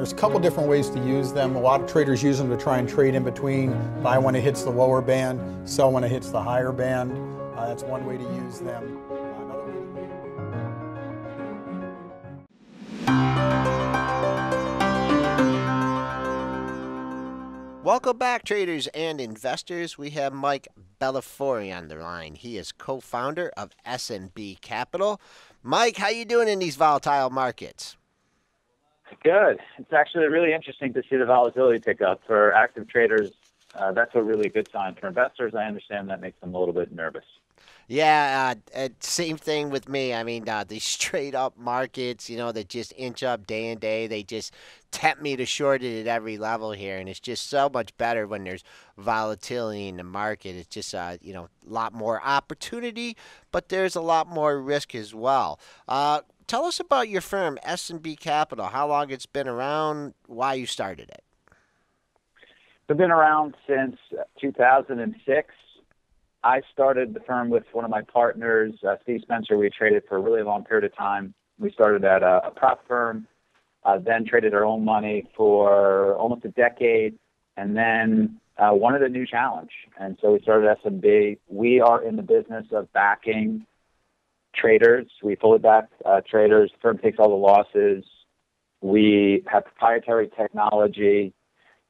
There's a couple different ways to use them. A lot of traders use them to try and trade in between, buy when it hits the lower band, sell when it hits the higher band. That's one way to use them. Another way Welcome back, traders and investors. We have Mike Bellafiore on the line. He is co-founder of SMB Capital. Mike, how you doing in these volatile markets? Good. It's actually really interesting to see the volatility pick up. For active traders, that's a really good sign. For investors, I understand that makes them a little bit nervous. Yeah, same thing with me. I mean, these straight up markets, that just inch up day and day, they just tempt me to short it at every level here. And it's just so much better when there's volatility in the market. It's just, a lot more opportunity, but there's a lot more risk as well. Tell us about your firm, SMB Capital, how long it's been around, why you started it. We've been around since 2006. I started the firm with one of my partners, Steve Spencer. We traded for a really long period of time. We started at a prop firm, then traded our own money for almost a decade, and then wanted a new challenge. And so we started SMB. We are in the business of backing traders. We fully back traders. The firm takes all the losses. We have proprietary technology.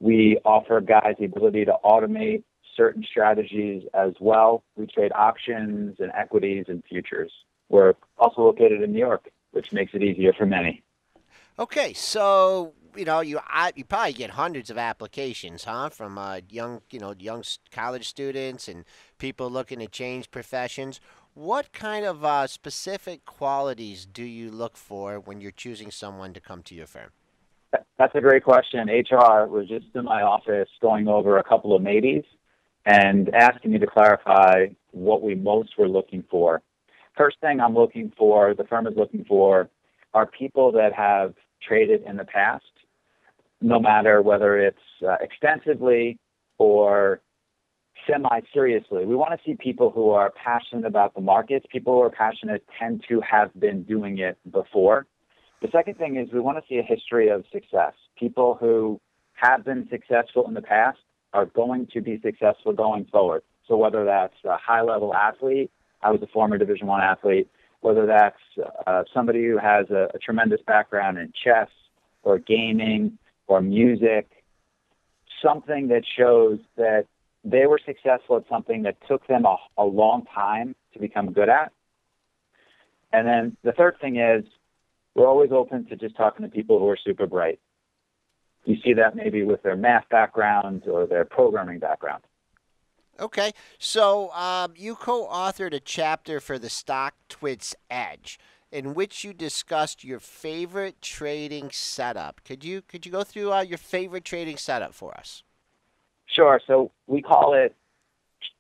We offer guys the ability to automate certain strategies as well. We trade options and equities and futures. We're also located in New York, which makes it easier for many. Okay, so you probably get hundreds of applications, huh, from young college students and people looking to change professions. What kind of specific qualities do you look for when you're choosing someone to come to your firm? That's a great question. HR was just in my office going over a couple of maybes and asking me to clarify what we most were looking for. First thing I'm looking for, the firm is looking for, are people that have traded in the past, no matter whether it's extensively or semi-seriously. We want to see people who are passionate about the markets. People who are passionate tend to have been doing it before. The second thing is we want to see a history of success. People who have been successful in the past are going to be successful going forward. So whether that's a high-level athlete, I was a former Division I athlete, whether that's somebody who has a tremendous background in chess or gaming or music, something that shows that they were successful at something that took them a long time to become good at. And then the third thing is we're always open to just talking to people who are super bright. You see that maybe with their math background or their programming background. Okay, so you co-authored a chapter for the StockTwits Edge in which you discussed your favorite trading setup. Could you go through your favorite trading setup for us? Sure. So we call it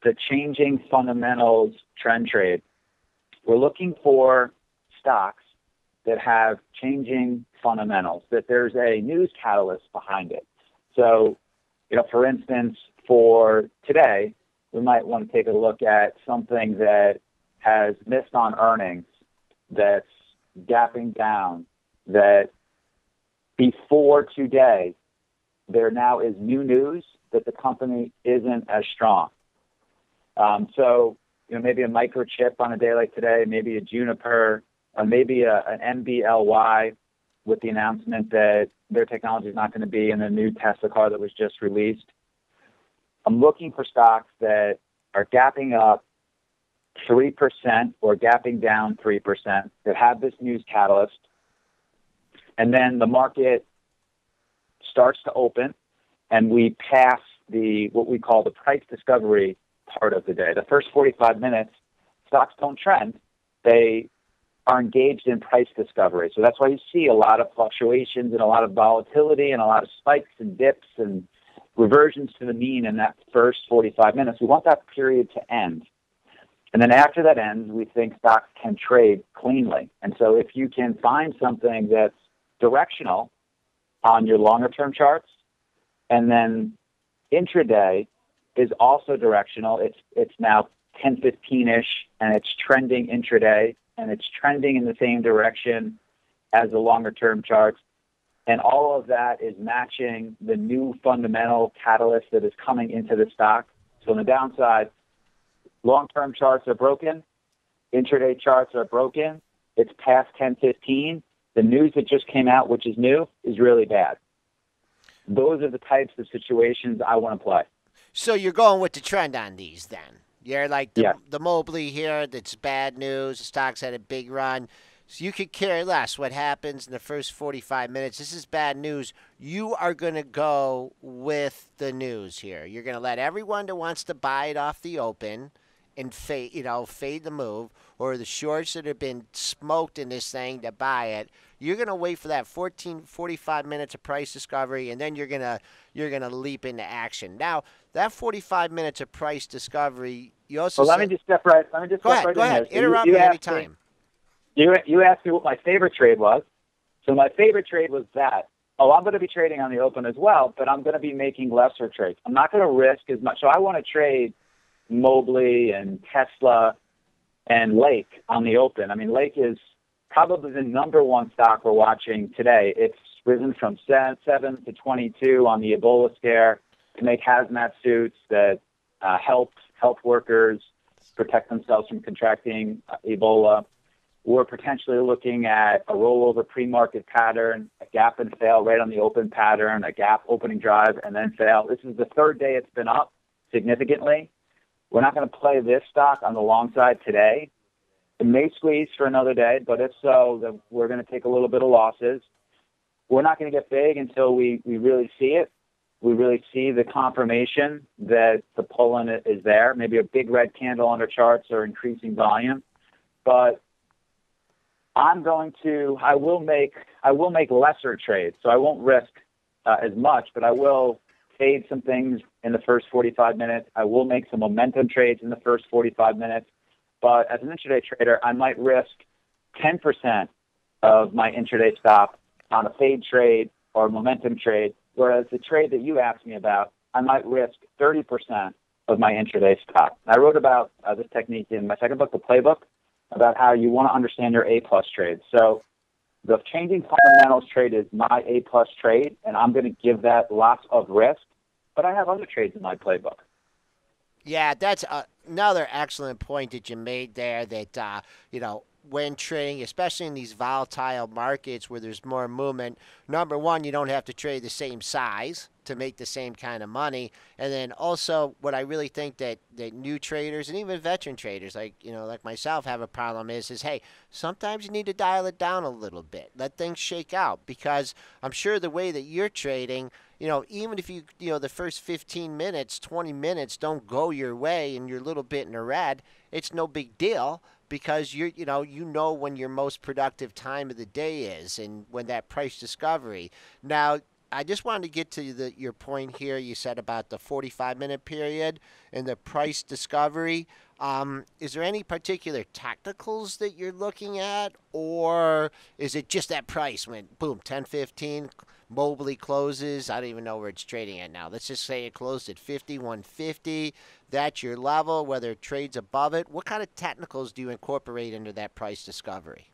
the changing fundamentals trend trade. We're looking for stocks that have changing fundamentals, that there's a news catalyst behind it. So, for instance, for today, we might want to take a look at something that has missed on earnings, that's gapping down, that before today, there now is new news that the company isn't as strong. So, maybe a microchip on a day like today, maybe a Juniper, or maybe an MBLY with the announcement that their technology is not going to be in the new Tesla car that was just released. I'm looking for stocks that are gapping up 3% or gapping down 3%, that have this news catalyst, and then the market starts to open, and we pass what we call the price discovery part of the day. The first 45 minutes, stocks don't trend. They are engaged in price discovery. So that's why you see a lot of fluctuations and a lot of volatility and a lot of spikes and dips and reversions to the mean in that first 45 minutes. We want that period to end. And then after that ends, we think stocks can trade cleanly. And so if you can find something that's directional on your longer-term charts, and then intraday is also directional. It's now 10:15-ish, and it's trending intraday, and it's trending in the same direction as the longer-term charts. and all of that is matching the new fundamental catalyst that is coming into the stock. So on the downside, long-term charts are broken, intraday charts are broken, it's past 10:15. The news that just came out, which is new, is really bad. Those are the types of situations I want to play. So you're going with the trend on these then? You're like Yes. the Mobley here, that's bad news. The stock's had a big run. So you could care less what happens in the first 45 minutes. This is bad news. You are going to go with the news here. You're going to let everyone that wants to buy it off the open and fade the move, or the shorts that have been smoked in this thing to buy it. You're going to wait for that 45 minutes of price discovery, and then you're going to leap into action. Now, that 45 minutes of price discovery, you also Let me just step right go in ahead. there. So Interrupt me anytime. You asked me what my favorite trade was. So my favorite trade was that. Oh, I'm going to be trading on the open as well, but I'm going to be making lesser trades. I'm not going to risk as much. So I want to trade Mobley and Tesla and Lake on the open. I mean, Lake is probably the number one stock we're watching today. It's risen from 7 to 22 on the Ebola scare to make hazmat suits that help health workers protect themselves from contracting Ebola. We're potentially looking at a rollover pre-market pattern, a gap and fail right on the open pattern, a gap opening drive, and then fail. This is the third day it's been up significantly. We're not going to play this stock on the long side today. It may squeeze for another day, but if so, then we're going to take a little bit of losses. We're not going to get big until we really see it. We really see the confirmation that the pull-in is there, maybe a big red candle on our charts or increasing volume. But I will make lesser trades. So I won't risk as much, but I will fade some things in the first 45 minutes. I will make some momentum trades in the first 45 minutes. But as an intraday trader, I might risk 10% of my intraday stop on a fade trade or a momentum trade, whereas the trade that you asked me about, I might risk 30% of my intraday stop. I wrote about this technique in my second book, The PlayBook, about how you want to understand your A-plus trades. So the changing fundamentals trade is my A-plus trade, and I'm going to give that lots of risk, but I have other trades in my playbook. Yeah, that's another excellent point that you made there, that, when trading, especially in these volatile markets where there's more movement, number one, you don't have to trade the same size to make the same kind of money. And then also what I really think that new traders and even veteran traders like myself have a problem is, hey, sometimes you need to dial it down a little bit. Let things shake out, because I'm sure the way that you're trading, even if the first 15 minutes, 20 minutes don't go your way and you're a little bit in the red, it's no big deal, because you know when your most productive time of the day is and when that price discovery. Now, I just wanted to get to your point here. You said about the 45-minute period and the price discovery. Is there any particular tacticals that you're looking at, or is it just that price when, boom, 10:15, Mobley closes? I don't even know where it's trading at now. Let's just say it closed at 51.50. That's your level, whether it trades above it. What kind of technicals do you incorporate into that price discovery?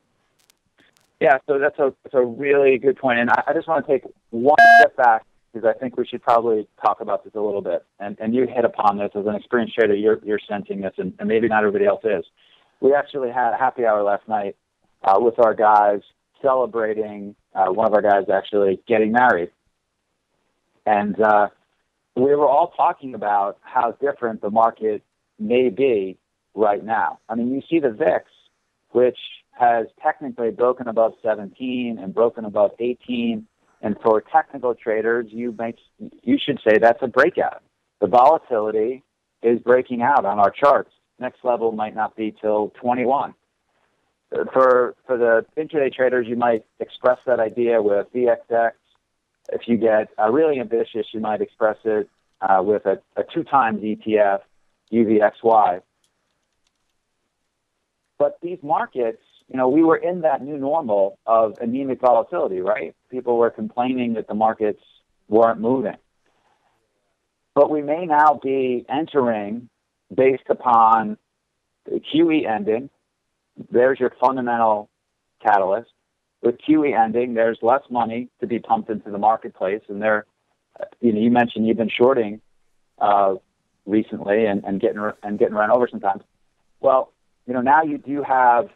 Yeah, so that's a really good point. And I just want to take one step back, because I think we should probably talk about this a little bit. And you hit upon this as an experienced trader. You're sensing this, and maybe not everybody else is. We actually had a happy hour last night with our guys celebrating one of our guys actually getting married. And we were all talking about how different the market may be right now. I mean, you see the VIX, which has technically broken above 17 and broken above 18. And for technical traders, you should say that's a breakout. The volatility is breaking out on our charts. Next level might not be till 21. For the intraday traders, you might express that idea with VXX. If you get really ambitious, you might express it with a 2 times ETF, UVXY. But these markets, we were in that new normal of anemic volatility, right? People were complaining that the markets weren't moving. But we may now be entering based upon the QE ending. There's your fundamental catalyst. with QE ending, there's less money to be pumped into the marketplace, and you mentioned you've been shorting recently and getting run over sometimes. Well, now you do have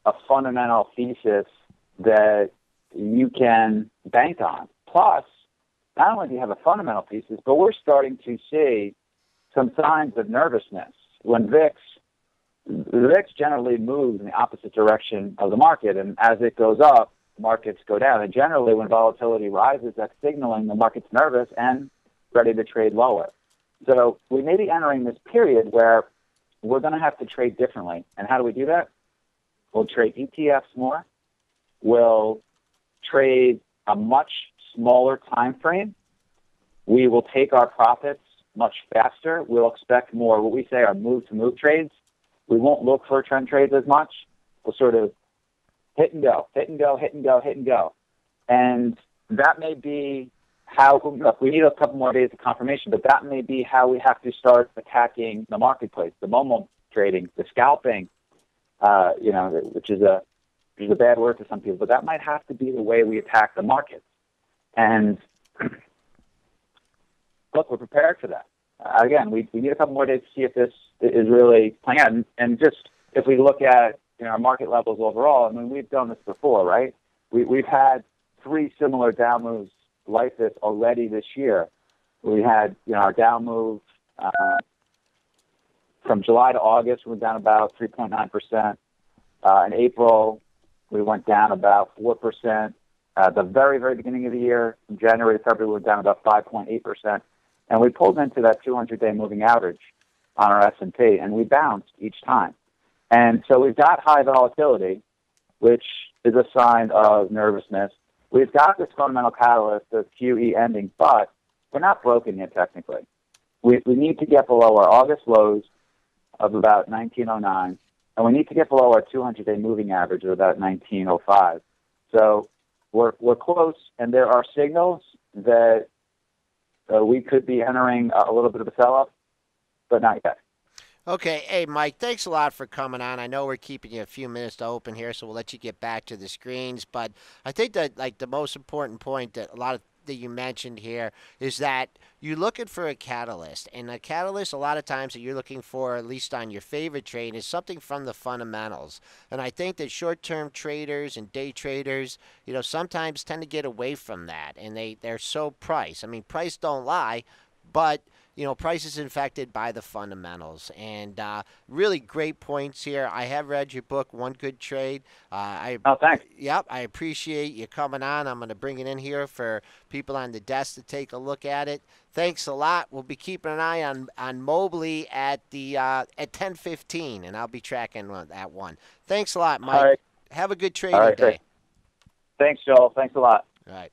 a fundamental thesis that you can bank on. Plus, not only do you have a fundamental thesis, but we're starting to see some signs of nervousness. When the VIX generally moves in the opposite direction of the market, and as it goes up, markets go down. And generally, when volatility rises, that's signaling the market's nervous and ready to trade lower. So we may be entering this period where we're going to have to trade differently. And how do we do that? We'll trade ETFs more. We'll trade a much smaller time frame. We will take our profits much faster. We'll expect more, what we say are move-to-move trades. We won't look for trend trades as much. We'll sort of hit and go, hit and go, hit and go, hit and go. And that may be how, look, we need a couple more days of confirmation, but that may be how we have to start attacking the marketplace, the Momo trading, the scalping, which is a bad word to some people, but that might have to be the way we attack the market. And look, we're prepared for that. Again, we need a couple more days to see if this is really playing out. And just if we look at our market levels overall, I mean, we've done this before, right? We've had 3 similar down moves like this already this year. We had our down move from July to August, we went down about 3.9%. In April, we went down about 4%. The very, very beginning of the year, from January to February, we went down about 5.8%. And we pulled into that 200-day moving average on our S&P, and we bounced each time. And so we've got high volatility, which is a sign of nervousness. We've got this fundamental catalyst of QE ending, but we're not broken yet technically. We need to get below our August lows of about 1909, and we need to get below our 200-day moving average of about 1905. So we're close, and there are signals that we could be entering a little bit of a sell-off, but not yet. Okay. Hey, Mike, thanks a lot for coming on. I know we're keeping you a few minutes to open here, so we'll let you get back to the screens. But I think that the most important point that you mentioned here is that you're looking for a catalyst. And a catalyst, a lot of times that you're looking for, at least on your favorite trade, is something from the fundamentals. And I think that short-term traders and day traders, sometimes tend to get away from that. And they're so price. I mean, price don't lie, but price is infected by the fundamentals. And really great points here. I have read your book, One Good Trade. Thanks. Yep, I appreciate you coming on. I'm going to bring it in here for people on the desk to take a look at it. Thanks a lot. We'll be keeping an eye on Mobley at 10:15, and I'll be tracking that one. Thanks a lot, Mike. All right. Have a good trading day. Great. Thanks, Joel. Thanks a lot. All right.